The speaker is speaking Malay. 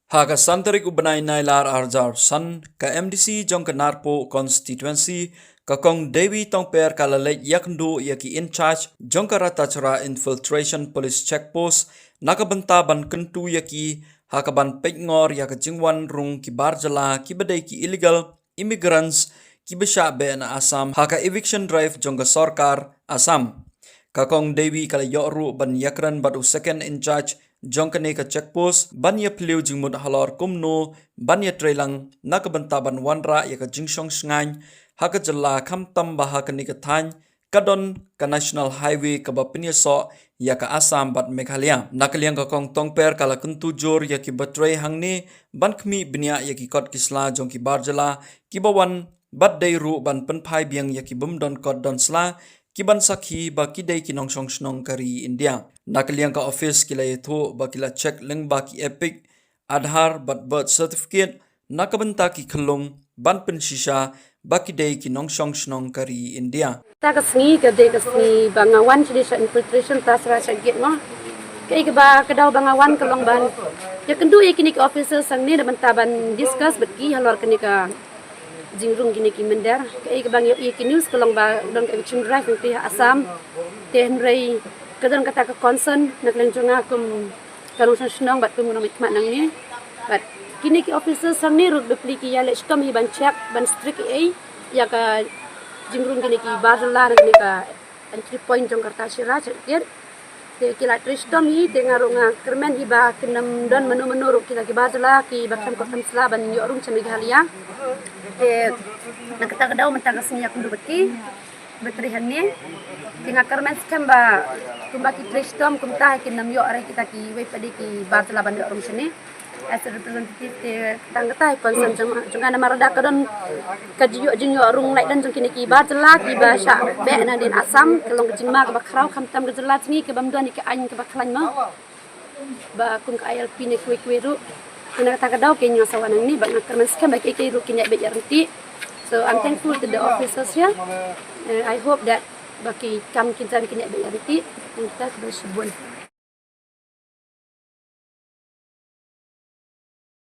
Haka santarik ubanay nailar arjar san ka MDC jong ka narpo constituency ka kong Dewi tongper kalalek yakndo yaki in charge jong ka ratachara infiltration police checkpost nakabanta ban kentu yaki hakaban pekngor yaka jingwan rung ki barjala ki badai ki illegal immigrants ki besha be na Assam haka eviction drive jong ka sorkar Assam. Kakong Dewi kala yoru ban yakran batu second in charge jongkane ka checkpost banya pliu jingmut halor kumno banya trailang nakabantaban wanra ya ka jingsong sngain haka jala kamtam baha ka nikathan kadon ka national highway ka bapinya so ya ka Assam bat Meghalaya nakaliang ka kong tongper kala kuntu jor ya ki batray hangni ban khmi binya ya ki kot kisla jong ki barjala ki bawan bat deiru ban penpai biang ya ki bumdon kot don sla kiban sakhi ba kidai kinong song snong kari India. Nakaliang ka office kila ito ba kila check leng ba ki epic Aadhaar bat birth certificate nakabanta ki khalong ban pensisha ba kidai kinong song snong kari India. Ta kasni ka de kasni bangawan chidi sa infiltration tasra sa git mo. Kay ka ba kadaw bangawan kalong ban. Ya kendu ya kini ka officer sang ni daman taban discuss bat ki halor kini ka jingrung gini ki mender kay ka bang ya news kalong ba don ka eviction drive ti Assam ten ray kadang kata ka concern naglenjonga kum kalong sa snong bat kum nomit mak nang ni bat kini ki officer sang ni rug bepli ki ya lech kam hi ban check ban strict ai ya ka jingrung gini ki barla ni ka entry point jong karta shira chet te kila tristom hi te ngarunga kermen hi ba kinam don menu rug kila ki barla ki bakam kotam sla ban yo rung chami halia te nakata daw mataga sinya kundu beti betrihan ni tinga kermen skamba kumba ki tristom kumta kinam yo are kita ki we padi ki barla ban yo rung sini as a representative te tangata concern jong ana marada kadon kajiyo jinyo rung lai dan jong kini ki barla ki ba sha be na din Assam kelong jingma ka bakrau kamtam ka jelat ni ke bamduan ki an ke baklan mo ba kun ka ILP ni kwe ru ina kata daw kenyo sawanang ni ba nakarmas ka ba kay ru kinya be yarti. So I'm thankful to the officers here. I hope that baki kam kinsan kinya be yarti kita bersubun.